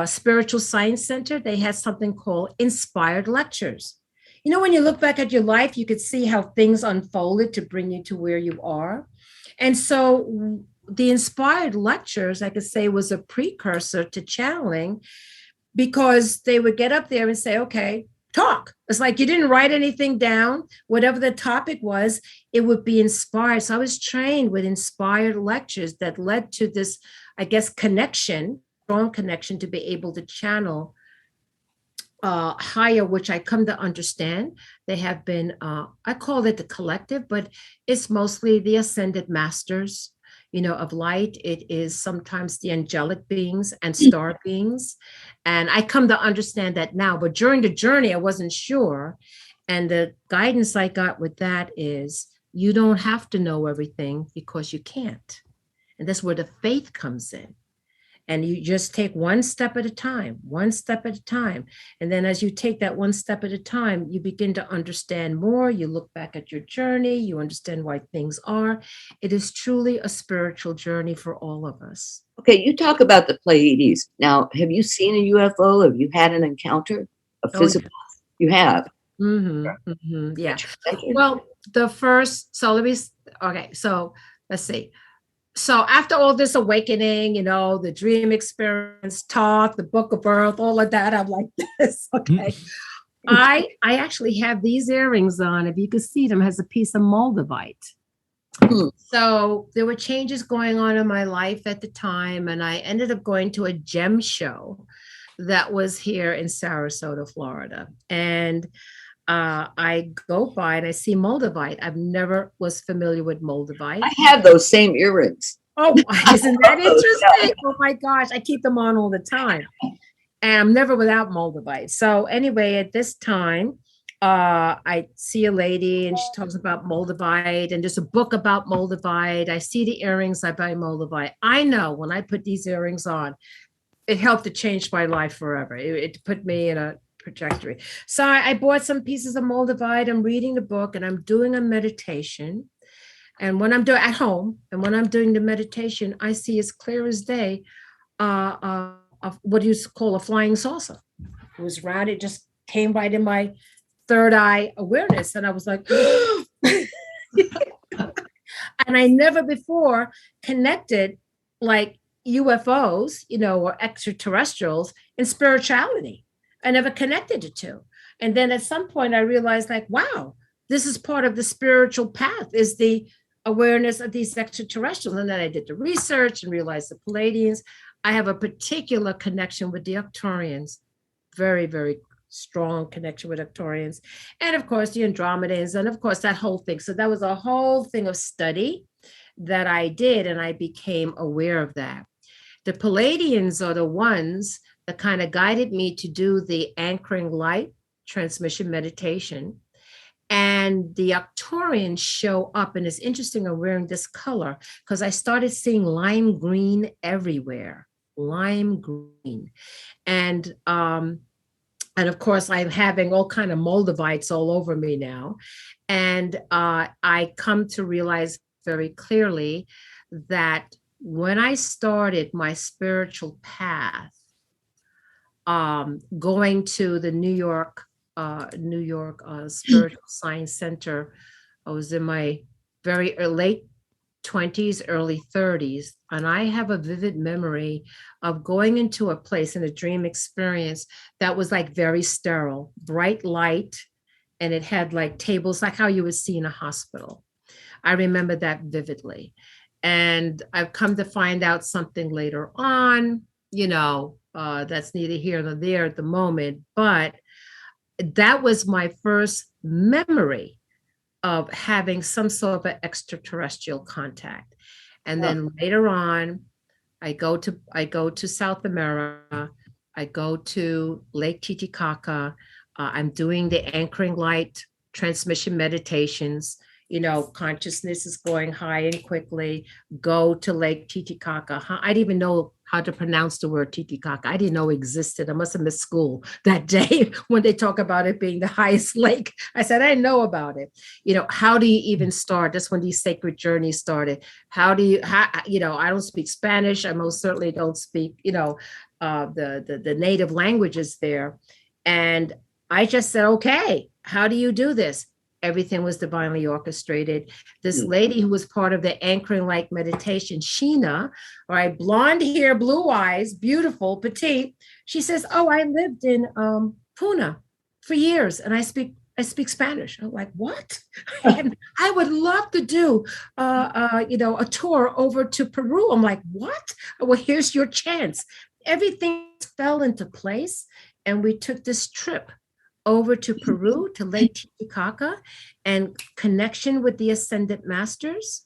Spiritual Science Center, they had something called inspired lectures. When you look back at your life, you could see how things unfolded to bring you to where you are. And so the inspired lectures, I could say, was a precursor to channeling, because they would get up there and say, okay, talk. It's like you didn't write anything down. Whatever the topic was, it would be inspired. So I was trained with inspired lectures that led to this, I guess, strong connection to be able to channel higher, which I come to understand. They have been, I call it the collective, but it's mostly the ascended masters, of light. It is sometimes the angelic beings and star beings. And I come to understand that now, but during the journey, I wasn't sure. And the guidance I got with that is, you don't have to know everything, because you can't. And that's where the faith comes in. And you just take one step at a time, one step at a time. And then as you take that one step at a time, you begin to understand more. You look back at your journey, you understand why things are. It is truly a spiritual journey for all of us. Okay, you talk about the Pleiades. Now, have you seen a UFO? Have you had an encounter? A physical? Oh, yeah. You have? Yeah. Well, so let's see. So after all this awakening, the dream experience, talk, the book of birth, all of that, I'm like this. Okay. I actually have these earrings on. If you can see them, has a piece of moldavite. So there were changes going on in my life at the time, and I ended up going to a gem show that was here in Sarasota, Florida. And I go by and I see moldavite. I've never was familiar with moldavite. I have those same earrings. Oh, isn't that interesting? Oh my gosh, I keep them on all the time. And I'm never without moldavite. So anyway, at this time, I see a lady and she talks about moldavite, and there's a book about moldavite. I see the earrings, I buy moldavite. I know when I put these earrings on, it helped to change my life forever. It put me in a trajectory. So I bought some pieces of moldavite. I'm reading the book and I'm doing a meditation. And when I'm doing at home, and when I'm doing the meditation, I see as clear as day what you call a flying saucer. It was round. It just came right in my third eye awareness. And I was like, and I never before connected like UFOs, or extraterrestrials and spirituality. I never connected the two. And then at some point I realized like, wow, this is part of the spiritual path, is the awareness of these extraterrestrials. And then I did the research and realized the Pleiadians. I have a particular connection with the Arcturians, very, very strong connection with Arcturians. And of course, the Andromedans, and of course, that whole thing. So that was a whole thing of study that I did, and I became aware of that. The Pleiadians are the ones that kind of guided me to do the anchoring light transmission meditation. And the Arcturians show up, and it's interesting I'm wearing this color because I started seeing lime green everywhere, lime green. And of course, I'm having all kind of moldavites all over me now. And I come to realize very clearly that when I started my spiritual path, going to the New York Spiritual Science Center, I was in my very late 20s, early 30s. And I have a vivid memory of going into a place in a dream experience that was like very sterile, bright light. And it had like tables, like how you would see in a hospital. I remember that vividly. And I've come to find out something later on, that's neither here nor there at the moment, but that was my first memory of having some sort of an extraterrestrial contact. And then later on, I go to South America. I go to Lake Titicaca. I'm doing the anchoring light transmission meditations. Consciousness is going high and quickly. Go to Lake Titicaca. I didn't even know how to pronounce the word Titicaca. I didn't know it existed. I must have missed school that day when they talk about it being the highest lake. I said, I didn't know about it. How do you even start? That's when these sacred journeys started. I don't speak Spanish. I most certainly don't speak, the native languages there. And I just said, okay, how do you do this? Everything was divinely orchestrated. This lady who was part of the anchoring light meditation, Sheena, right, blonde hair, blue eyes, beautiful, petite. She says, "Oh, I lived in Pune for years, and I speak Spanish." I'm like, "What?" And I would love to do, a tour over to Peru. I'm like, "What?" Well, here's your chance. Everything fell into place, and we took this trip over to Peru, to Lake Titicaca, and connection with the Ascended Masters.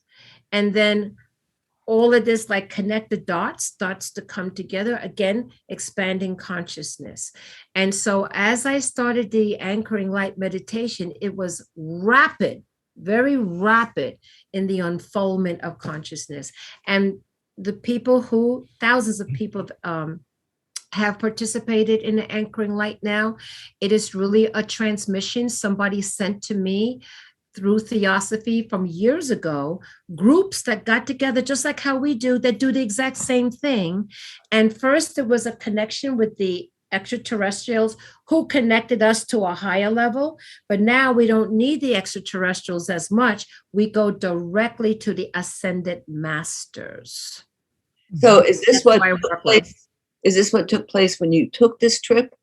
And then all of this, like connect the dots, starts to come together, again, expanding consciousness. And so as I started the anchoring light meditation, it was rapid, very rapid in the unfoldment of consciousness. And the people who, thousands of people have participated in the Anchoring Light now. It is really a transmission somebody sent to me through Theosophy from years ago, groups that got together just like how we do, that do the exact same thing. And first there was a connection with the extraterrestrials who connected us to a higher level, but now we don't need the extraterrestrials as much. We go directly to the ascended masters. So is this what took place? Is this what took place when you took this trip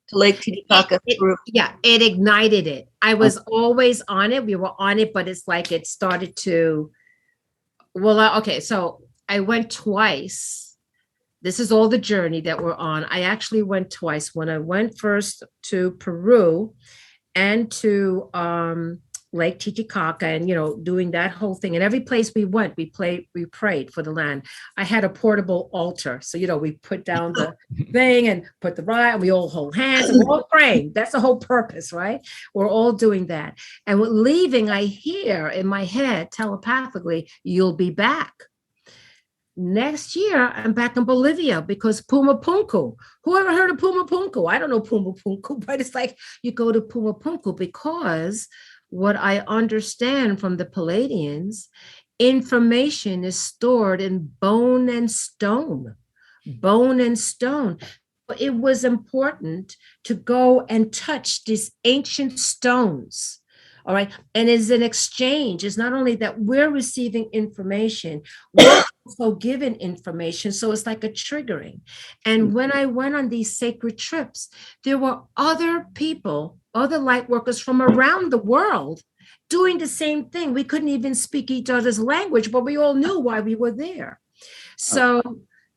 to Lake Titicaca? Yeah, it ignited it. I was always on it. We were on it, but it's like it started to, okay, so I went twice. This is all the journey that we're on. I actually went twice. When I went first to Peru and to Lake Titicaca, and doing that whole thing. And every place we went, we prayed for the land. I had a portable altar, so we put down the thing and put the and we all hold hands and we're all praying. That's the whole purpose, right? We're all doing that. And with leaving, I hear in my head telepathically, "You'll be back." Next year, I'm back in Bolivia because Pumapunku. Who ever heard of Pumapunku? I don't know Pumapunku, but it's like you go to Pumapunku because what I understand from the Palladians, information is stored in bone and stone. Bone and stone. It was important to go and touch these ancient stones. All right. And as an exchange, it's not only that we're receiving information, we're also given information. So it's like a triggering. And when I went on these sacred trips, there were other people, other light workers from around the world doing the same thing. We couldn't even speak each other's language, but we all knew why we were there. So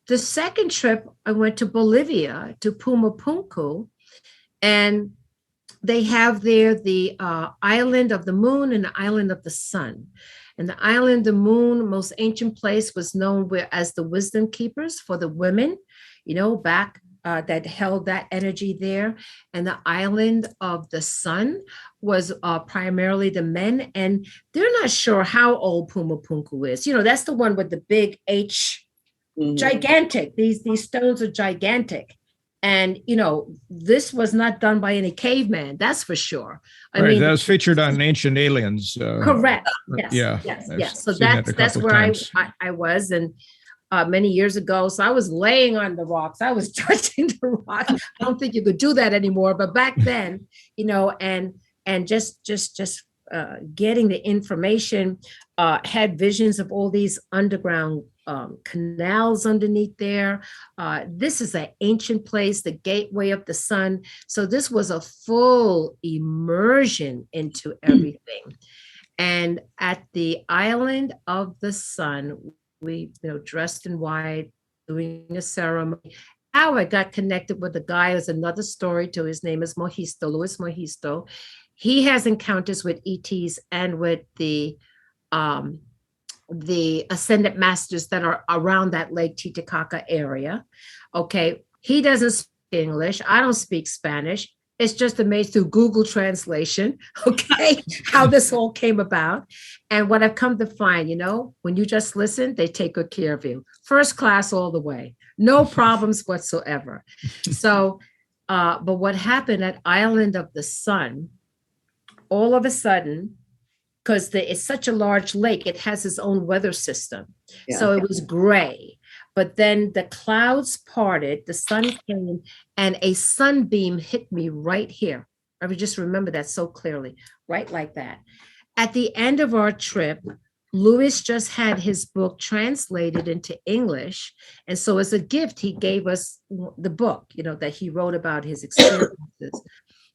the second trip, I went to Bolivia, to Pumapunku, and they have there the island of the moon and the island of the sun. And the island of the moon, most ancient place, was known as the wisdom keepers for the women, back that held that energy there. And the island of the sun was primarily the men. And they're not sure how old Pumapunku is. That's the one with the big H, gigantic. These stones are gigantic. And, this was not done by any caveman, that's for sure. I mean, that was featured on Ancient Aliens. Correct. Yes. Yes. So that's where I was. And many years ago, so I was laying on the rocks. I was touching the rocks. I don't think you could do that anymore. But back then, and just getting the information, had visions of all these underground canals underneath there. This is an ancient place, the gateway of the sun. So this was a full immersion into everything. And at the island of the sun, we, dressed in white, doing a ceremony. How I got connected with the guy is another story too. His name is Mojisto, Luis Mojisto. He has encounters with ETs and with the ascended masters that are around that Lake Titicaca area. Okay, he doesn't speak English. I don't speak Spanish. It's just amazing through Google translation, okay, how this all came about. And what I've come to find, when you just listen, they take good care of you. First class all the way, no problems whatsoever. So, but what happened at Island of the Sun, all of a sudden, because it's such a large lake, it has its own weather system. Yeah. So it was gray. But then the clouds parted, the sun came, and a sunbeam hit me right here. I would just remember that so clearly, right like that. At the end of our trip, Louis just had his book translated into English. And so as a gift, he gave us the book, that he wrote about his experiences.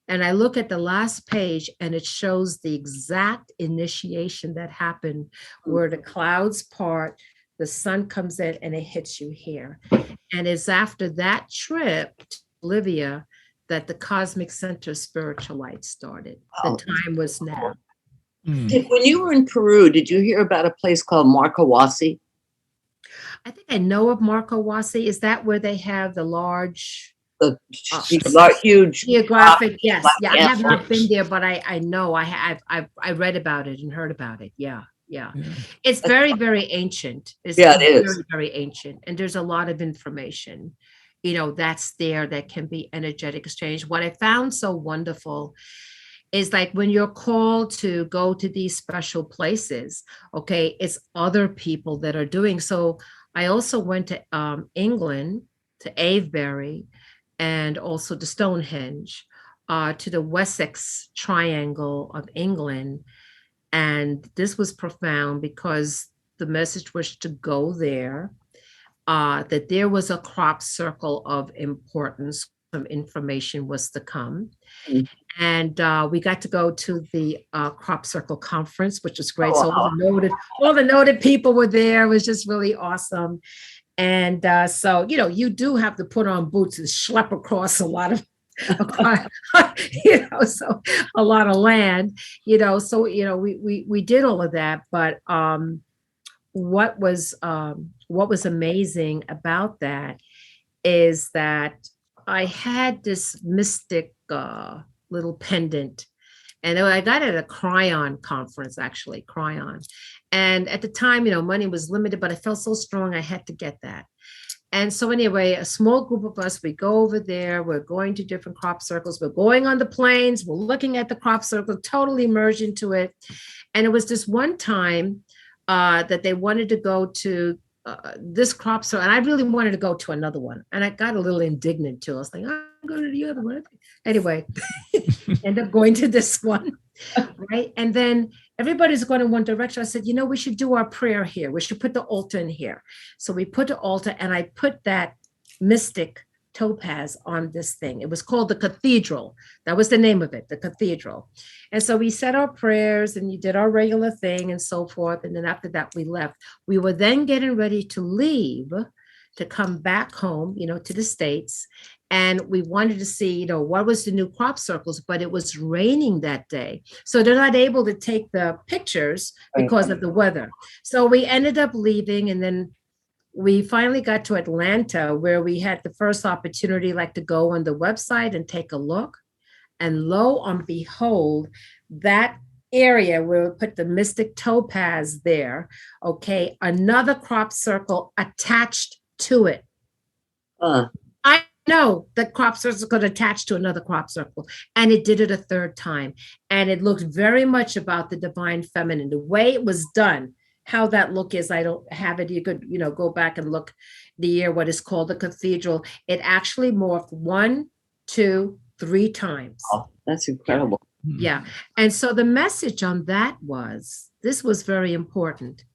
And I look at the last page and it shows the exact initiation that happened where the clouds part, the sun comes in and it hits you here. And it's after that trip to Bolivia that the Cosmic Center Spiritual Light started. The time was now. When you were in Peru, did you hear about a place called Marcahuasi? I think I know of Marcahuasi. Is that where they have the large... huge geographic, yes. Yeah, I have not been there, but I know I read about it and heard about it. Yeah. Yeah. Yeah. It's very, very ancient. It's Yeah, it is. very, very ancient. And there's a lot of information, that's there that can be energetic exchange. What I found so wonderful is like when you're called to go to these special places, okay, it's other people that are doing. So I also went to England, to Avebury, and also to Stonehenge, to the Wessex Triangle of England. And this was profound because the message was to go there, that there was a crop circle of importance, some information was to come. Mm. And we got to go to the crop circle conference, which was great. Oh, So wow. all the noted people were there. It was just really awesome. And so, you do have to put on boots and schlep across a lot of, so a lot of land, so, we did all of that. But what was amazing about that is that I had this mystic little pendant, and I got it at a Cryon conference, actually, Cryon. And at the time, money was limited, but I felt so strong I had to get that. And so anyway, a small group of us, we go over there, we're going to different crop circles, we're going on the plains, we're looking at the crop circle, totally immersed into it. And it was this one time that they wanted to go to this crop circle, and I really wanted to go to another one. And I got a little indignant too. I was like, I'm going to the other one. Anyway, end up going to this one, right? And then everybody's going in one direction. I said, we should do our prayer here. We should put the altar in here. So we put the altar, and I put that mystic topaz on this thing. It was called the cathedral. That was the name of it, the cathedral. And so we said our prayers, and you did our regular thing and so forth. And then after that, we left. We were then getting ready to leave to come back home, to the States. And we wanted to see, what was the new crop circles, but it was raining that day. So they're not able to take the pictures because of the weather. So we ended up leaving, and then we finally got to Atlanta, where we had the first opportunity, to go on the website and take a look. And lo and behold, that area where we put the mystic topaz there, okay, another crop circle attached to it. I know that crop circle could attach to another crop circle, and it did it a third time. And it looked very much about the divine feminine. The way it was done, how that look is, I don't have it. You could, go back and look the year, what is called the cathedral. It actually morphed 1, 2, 3 times. Oh, that's incredible. Yeah. And so the message on that was, this was very important.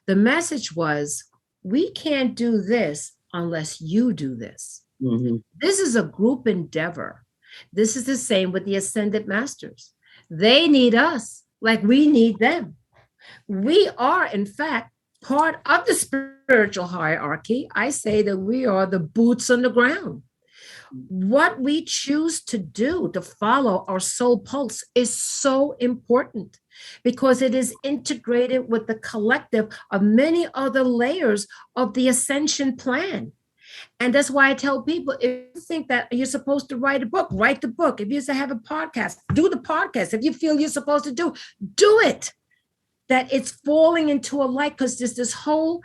The message was, we can't do this unless you do this. Mm-hmm. This is a group endeavor. This is the same with the Ascended Masters. They need us like we need them. We are, in fact, part of the spiritual hierarchy. I say that we are the boots on the ground. What we choose to do to follow our soul pulse is so important, because it is integrated with the collective of many other layers of the ascension plan. And that's why I tell people, if you think that you're supposed to write a book, write the book. If you used to have a podcast, do the podcast. If you feel you're supposed to do it. That it's falling into a light, because there's this whole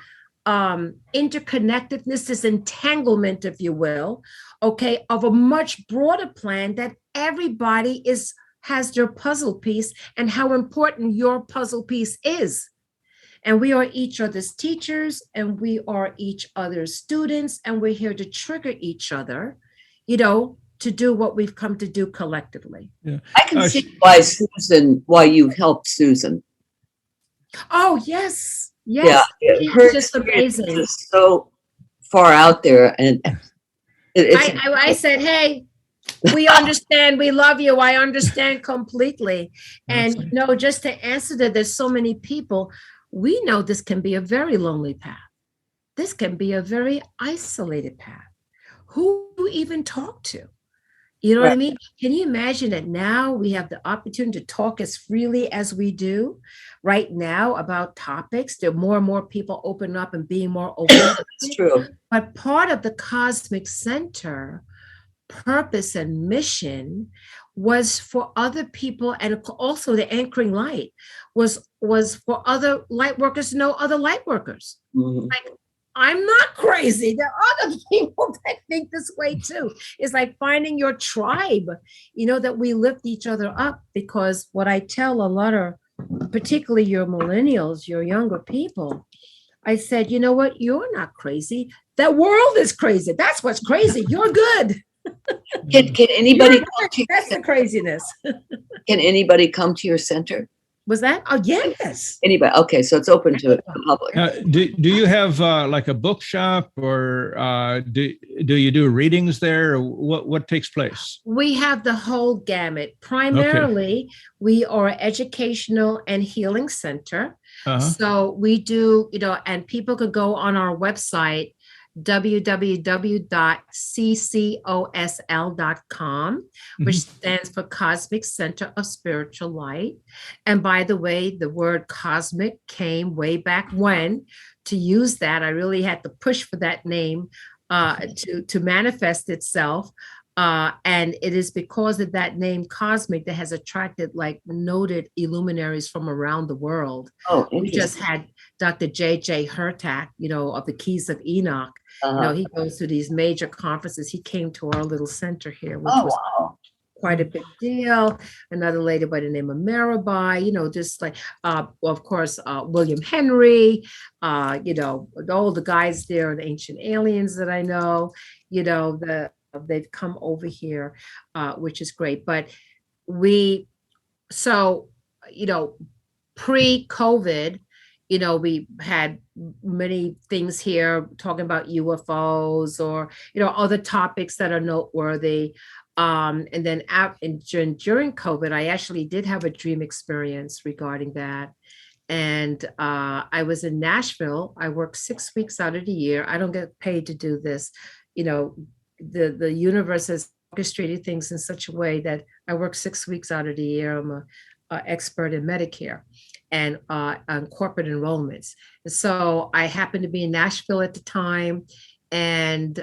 interconnectedness, this entanglement, if you will, okay, of a much broader plan, that everybody has their puzzle piece, and how important your puzzle piece is. And we are each other's teachers, and we are each other's students, and we're here to trigger each other, to do what we've come to do collectively. Yeah. I can see why you've helped Susan. Oh, yes. Yeah, Her just amazing. Is so far out there, and I said, hey, we understand, we love you. I understand completely. And just to answer that, there's so many people. We know this can be a very lonely path. This can be a very isolated path. Who do you even talk to? You know what I mean? Can you imagine that now we have the opportunity to talk as freely as we do right now about topics? There are more and more people open up and being more open. It's true. But part of the cosmic center purpose and mission was for other people, and also the anchoring light was for other light workers to know other light workers. Like, I'm not crazy. There are other people that think this way too. It's like finding your tribe, that we lift each other up, because what I tell a lot of, particularly your millennials, your younger people, I said, you know what? You're not crazy. The world is crazy. That's what's crazy. You're good. Can anybody come to That's the craziness. Can anybody come to your center? Was that? Oh, yes. Anybody? Okay, so it's open to the public. Do you have like a bookshop, or do you do readings there? Or what takes place? We have the whole gamut. Primarily, we are an educational and healing center. So we do, and people could go on our website, www.ccosl.com, which stands for Cosmic Center of Spiritual Light. And by the way, the word cosmic came way back when. To use that, I really had to push for that name to manifest itself. And it is because of that name cosmic that has attracted like noted illuminaries from around the world. Oh, we just had Dr. J.J. Hurtak, of the Keys of Enoch. He goes to these major conferences. He came to our little center here, which was quite a big deal. Another lady by the name of Mirabai, just like, of course, William Henry, all the guys there, the ancient aliens that I know, they've come over here, which is great. But pre-COVID, we had many things here talking about UFOs or, other topics that are noteworthy. And then during COVID, I actually did have a dream experience regarding that. And I was in Nashville. I work 6 weeks out of the year. I don't get paid to do this. The universe has orchestrated things in such a way that I work 6 weeks out of the year. I'm an expert in Medicare and on corporate enrollments. And so I happened to be in Nashville at the time, and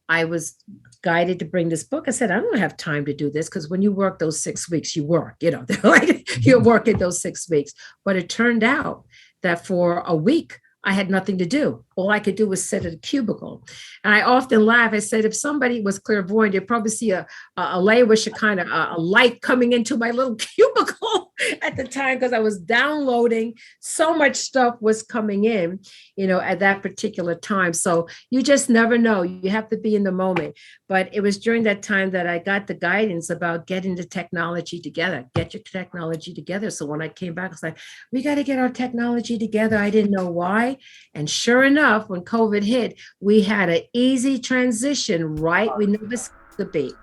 I was guided to bring this book. I said, I don't have time to do this, because when you work those 6 weeks, you work, they're like, you're working those 6 weeks. But it turned out that for a week, I had nothing to do. All I could do was sit at a cubicle. And I often laugh. I said, if somebody was clairvoyant, you'd probably see a layish kind of a light coming into my little cubicle at the time, because I was downloading. So much stuff was coming in, at that particular time. So you just never know. You have to be in the moment. But it was during that time that I got the guidance about getting the technology together. Get your technology together. So when I came back, I was like, we got to get our technology together. I didn't know why. And sure enough, when COVID hit, we had an easy transition, right? We never skipped a beat.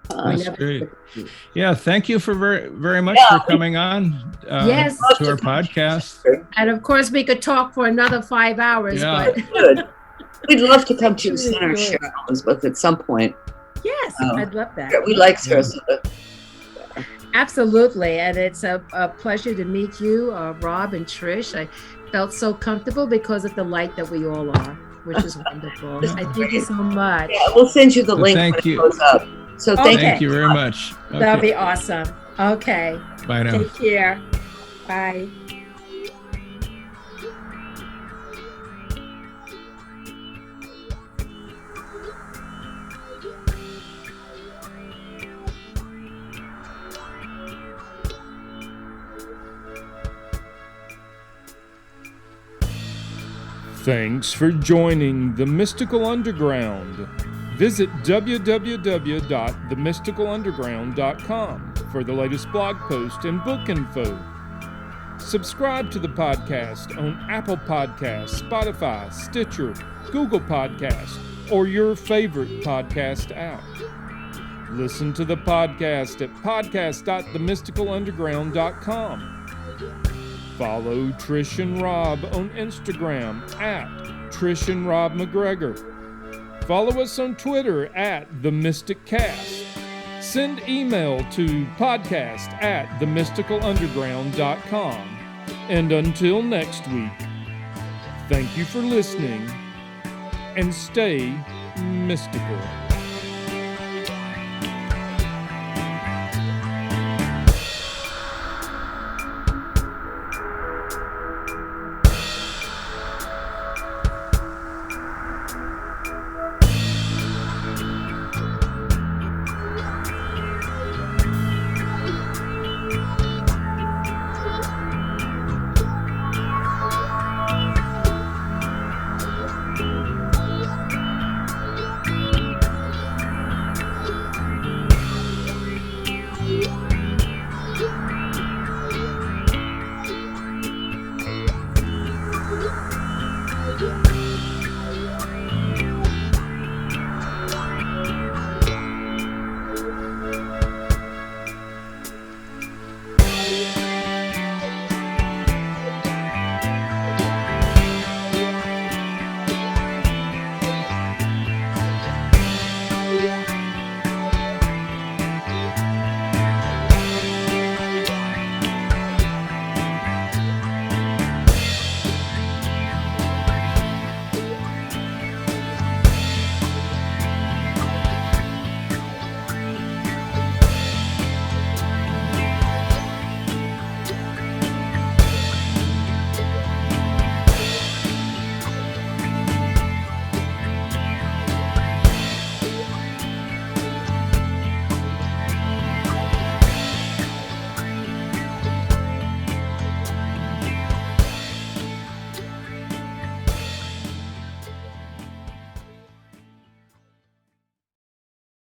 That's great. Yeah, thank you for very much for coming on yes. to our podcast. And of course, we could talk for another 5 hours. Yeah. But Good. We'd love to come to your center, Sharon-Elizabeth, at some point. Yes, I'd love that. We like Sarasota. Absolutely. And it's a pleasure to meet you, Rob and Trish. I felt so comfortable because of the light that we all are, which is wonderful. I thank you so much. Yeah, we'll send you the link when it goes up. So thank you very much. Okay. That'll be awesome. Okay. Bye now. Take care. Bye. Thanks for joining the Mystical Underground. Visit www.themysticalunderground.com for the latest blog post and book info. Subscribe to the podcast on Apple Podcasts, Spotify, Stitcher, Google Podcasts, or your favorite podcast app. Listen to the podcast at podcast.themysticalunderground.com. Follow Trish and Rob on Instagram at Trish and Rob McGregor. Follow us on Twitter at The Mystic Cast. Send email to podcast@themysticalunderground.com. And until next week, thank you for listening and stay mystical.